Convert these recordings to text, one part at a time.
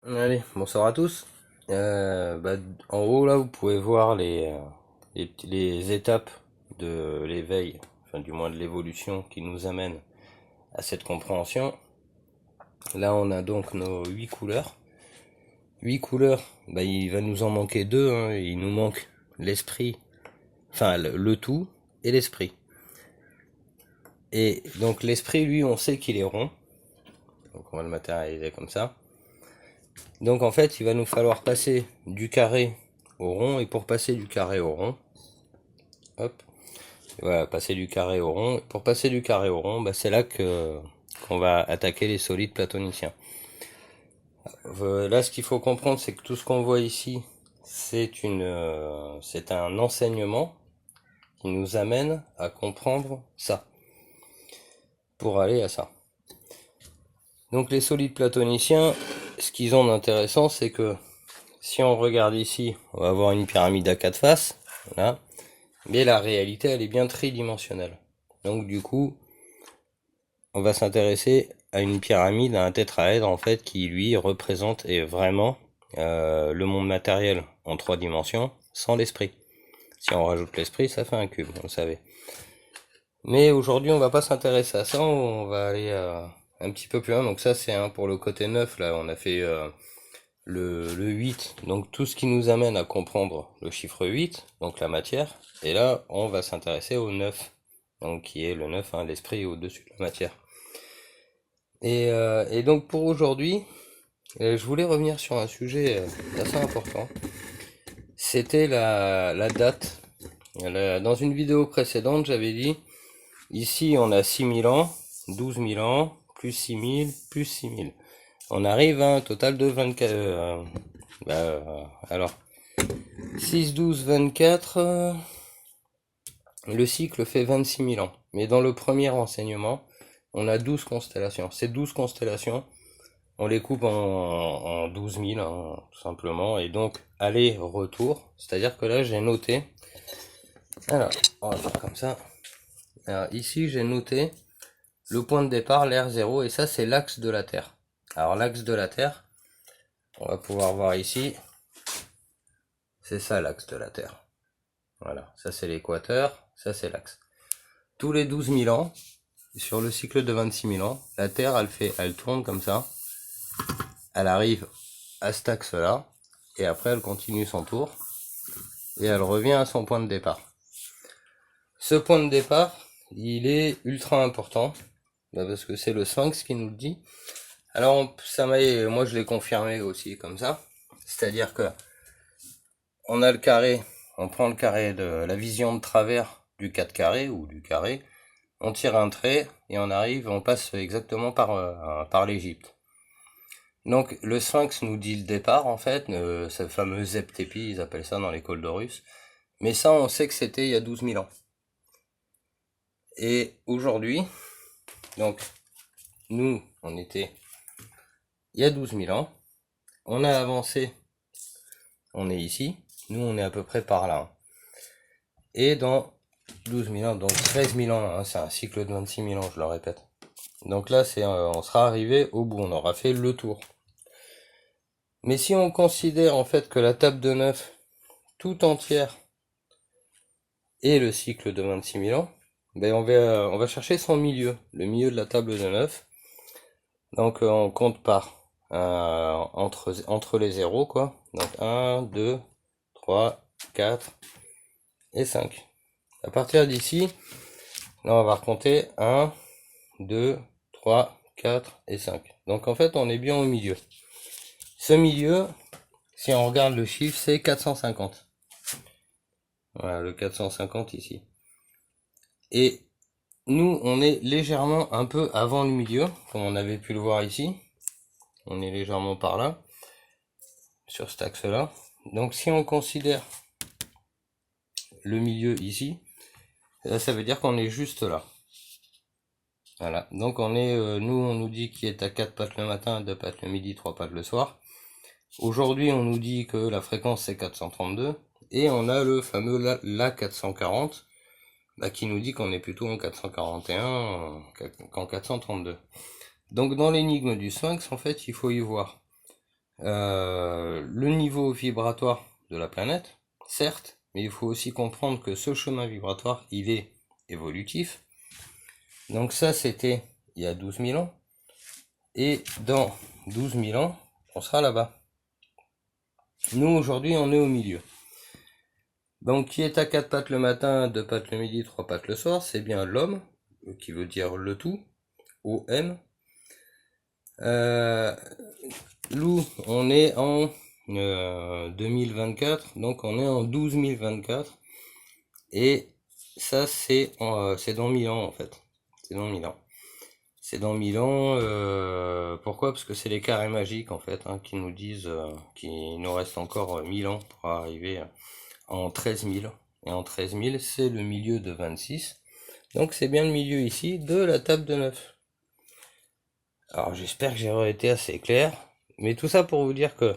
Allez, bonsoir à tous. En haut là, vous pouvez voir les étapes de l'éveil, enfin du moins de l'évolution qui nous amène à cette compréhension. Là, on a donc nos 8 couleurs. 8 couleurs, il va nous en manquer deux, hein. Il nous manque l'esprit, enfin le tout et l'esprit. Et donc l'esprit, lui, on sait qu'il est rond. Donc on va le matérialiser comme ça. Donc en fait, il va nous falloir passer du carré au rond, et pour passer du carré au rond, hop, voilà, passer du carré au rond. Pour passer du carré au rond, c'est là que qu'on va attaquer les solides platoniciens. Là, ce qu'il faut comprendre, c'est que tout ce qu'on voit ici, c'est un enseignement qui nous amène à comprendre ça, pour aller à ça. Donc les solides platoniciens, ce qu'ils ont d'intéressant, c'est que si on regarde ici, on va avoir une pyramide à 4 faces, voilà. Mais la réalité, elle est bien tridimensionnelle. Donc du coup, on va s'intéresser à une pyramide, à un tétraèdre en fait, qui lui représente et vraiment le monde matériel en 3 dimensions, sans l'esprit. Si on rajoute l'esprit, ça fait un cube, vous le savez. Mais aujourd'hui, on va pas s'intéresser à ça, on va aller un petit peu plus loin. Donc ça, c'est pour le côté 9, là, on a fait le 8, donc tout ce qui nous amène à comprendre le chiffre 8, donc la matière. Et là, on va s'intéresser au 9, donc qui est le 9, hein, l'esprit au-dessus de la matière. Et donc pour aujourd'hui, je voulais revenir sur un sujet assez important. C'était la date. Dans une vidéo précédente, j'avais dit, ici on a 6000 ans, 12 000 ans, plus 6000, plus 6000. On arrive à un total de 24... alors, 6, 12, 24, le cycle fait 26 000 ans. Mais dans le premier enseignement, on a 12 constellations. Ces 12 constellations, on les coupe en 12 000, hein, tout simplement. Et donc, aller-retour. C'est-à-dire que là, j'ai noté... Alors, on va faire comme ça. Alors, ici, j'ai noté le point de départ, l'air 0. Et ça, c'est l'axe de la Terre. Alors, l'axe de la Terre, on va pouvoir voir ici. C'est ça, l'axe de la Terre. Voilà, ça c'est l'équateur, ça c'est l'axe. Tous les 12 000 ans, sur le cycle de 26 000 ans, la Terre, elle tourne comme ça. Elle arrive à cet axe-là, et après elle continue son tour, et elle revient à son point de départ. Ce point de départ, il est ultra important, parce que c'est le sphinx qui nous le dit. Alors, moi je l'ai confirmé aussi comme ça, c'est-à-dire que on a le carré, on prend le carré de la vision de travers du 4 carré ou du carré, on tire un trait et on passe exactement par l'Égypte. Donc le sphinx nous dit le départ en fait, ce fameux Zep-Tepi, ils appellent ça dans l'école de russe. Mais ça on sait que c'était il y a 12 000 ans. Et aujourd'hui, donc nous on était il y a 12 000 ans, on a avancé, on est ici, nous on est à peu près par là. Et dans 12 000 ans, donc 13 000 ans, hein, c'est un cycle de 26 000 ans, je le répète. Donc là, on sera arrivé au bout, on aura fait le tour. Mais si on considère en fait que la table de 9 tout entière est le cycle de 26 000 ans, on va chercher son milieu, le milieu de la table de 9. Donc on compte entre les zéros, quoi. Donc 1, 2, 3, 4 et 5. À partir d'ici, là on va recompter 1, 2, 3, 4 et 5. Donc en fait on est bien au milieu. Ce milieu, si on regarde le chiffre, c'est 450. Voilà, le 450 ici. Et nous, on est légèrement un peu avant le milieu, comme on avait pu le voir ici. On est légèrement par là, sur cet axe-là. Donc si on considère le milieu ici, là, ça veut dire qu'on est juste là. Voilà, donc on nous dit qu'il est à 4 pattes le matin, 2 pattes le midi, 3 pattes le soir. Aujourd'hui, on nous dit que la fréquence c'est 432, et on a le fameux la 440, qui nous dit qu'on est plutôt en 441 qu'en 432. Donc dans l'énigme du sphinx, en fait, il faut y voir le niveau vibratoire de la planète, certes, mais il faut aussi comprendre que ce chemin vibratoire, il est évolutif. Donc ça, c'était il y a 12 000 ans. Et dans 12 000 ans, on sera là-bas. Nous, aujourd'hui, on est au milieu. Donc, qui est à 4 pattes le matin, 2 pattes le midi, 3 pattes le soir, c'est bien l'homme, qui veut dire le tout, O-M. Nous, on est en 2024, donc on est en 12 024. Et ça, c'est dans 1000 ans, en fait. C'est dans 1000 ans. C'est dans 1000 ans, pourquoi? Parce que c'est les carrés magiques, en fait, hein, qui nous disent qu'il nous reste encore 1000 ans pour arriver en 13 000. Et en 13 000, c'est le milieu de 26. Donc c'est bien le milieu ici de la table de 9. Alors j'espère que j'ai été assez clair. Mais tout ça pour vous dire que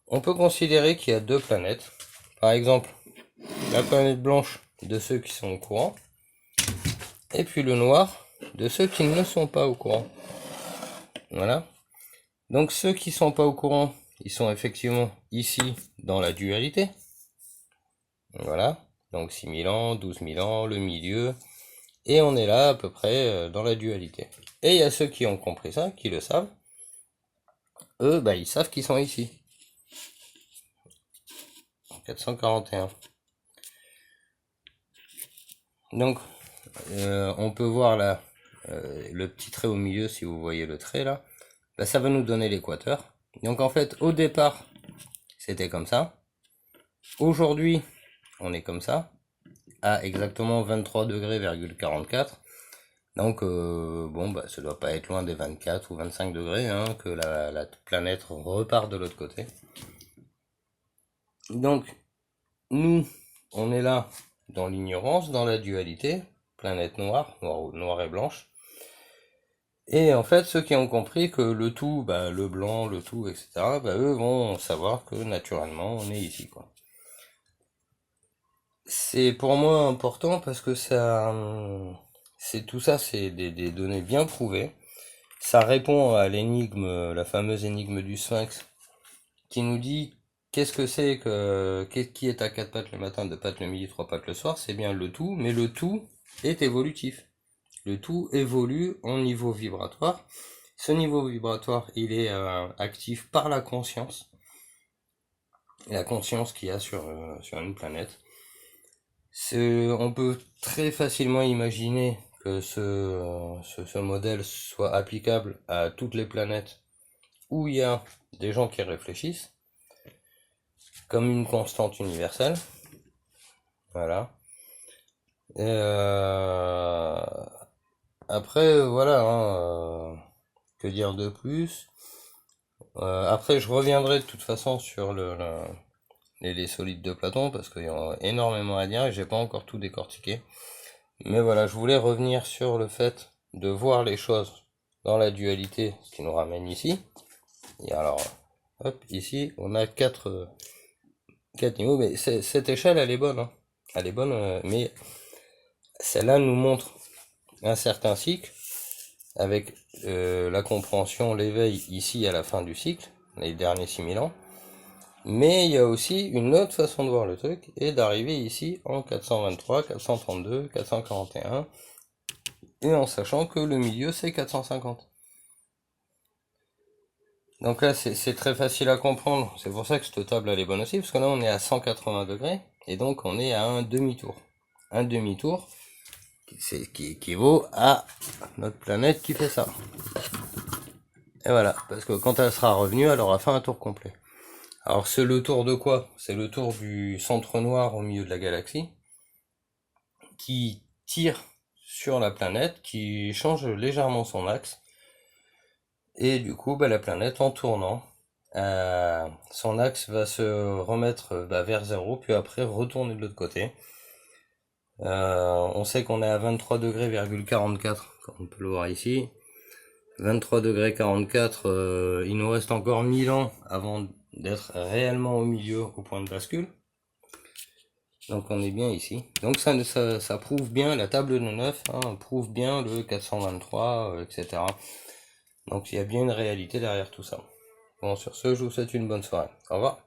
on peut considérer qu'il y a deux planètes. Par exemple, la planète blanche de ceux qui sont au courant. Et puis le noir de ceux qui ne sont pas au courant. Voilà. Donc ceux qui sont pas au courant, ils sont effectivement ici dans la dualité. Voilà. Donc 6000 ans, 12 000 ans, le milieu. Et on est là à peu près dans la dualité. Et il y a ceux qui ont compris ça, qui le savent. Eux, bah, ils savent qu'ils sont ici. 441. Donc, on peut voir là le petit trait au milieu, si vous voyez le trait là. Là, ça va nous donner l'équateur. Donc en fait, au départ, c'était comme ça. Aujourd'hui, on est comme ça, à exactement 23 degrés,44. Donc, bon, bah, ça doit pas être loin des 24 ou 25 degrés, hein, que la planète repart de l'autre côté. Donc, nous, on est là dans l'ignorance, dans la dualité, planète noire, noire et blanche. Et en fait, ceux qui ont compris que le tout, bah, le blanc, le tout, etc., bah, eux vont savoir que naturellement, on est ici, quoi. C'est pour moi important parce que ça, c'est tout ça, c'est des données bien prouvées. Ça répond à l'énigme, la fameuse énigme du Sphinx, qui nous dit qu'est-ce que c'est que qui est à 4 pattes le matin, 2 pattes le midi, 3 pattes le soir. C'est bien le tout, mais le tout est évolutif. Le tout évolue en niveau vibratoire. Ce niveau vibratoire, il est actif par la conscience. La conscience qu'il y a sur une planète. On peut très facilement imaginer que ce modèle soit applicable à toutes les planètes où il y a des gens qui réfléchissent, comme une constante universelle. Voilà. Après, voilà, hein, que dire de plus? Après, je reviendrai de toute façon sur les solides de Platon, parce qu'il y a énormément à dire et j'ai pas encore tout décortiqué. Mais voilà, je voulais revenir sur le fait de voir les choses dans la dualité qui nous ramène ici. Et alors, hop, ici, on a 4 niveaux, mais cette échelle, elle est bonne, hein. Elle est bonne, mais celle-là nous montre un certain cycle, avec la compréhension, l'éveil ici à la fin du cycle, les derniers 6000 ans. Mais il y a aussi une autre façon de voir le truc, et d'arriver ici en 423, 432, 441, et en sachant que le milieu c'est 450. Donc là c'est très facile à comprendre, c'est pour ça que cette table elle est bonne aussi, parce que là on est à 180 degrés, et donc on est à un demi-tour. Un demi-tour, qui équivaut à notre planète qui fait ça. Et voilà, parce que quand elle sera revenue, elle aura fait un tour complet. Alors c'est le tour de quoi? C'est le tour du centre noir au milieu de la galaxie, qui tire sur la planète, qui change légèrement son axe, et du coup bah, la planète en tournant, son axe va se remettre vers 0, puis après retourner de l'autre côté. On sait qu'on est à 23 degrés,44, comme on peut le voir ici. 23 degrés,44, il nous reste encore 1000 ans avant d'être réellement au milieu, au point de bascule. Donc on est bien ici. Donc ça prouve bien, la table de 9 hein, prouve bien le 423, etc. Donc il y a bien une réalité derrière tout ça. Bon, sur ce, je vous souhaite une bonne soirée. Au revoir.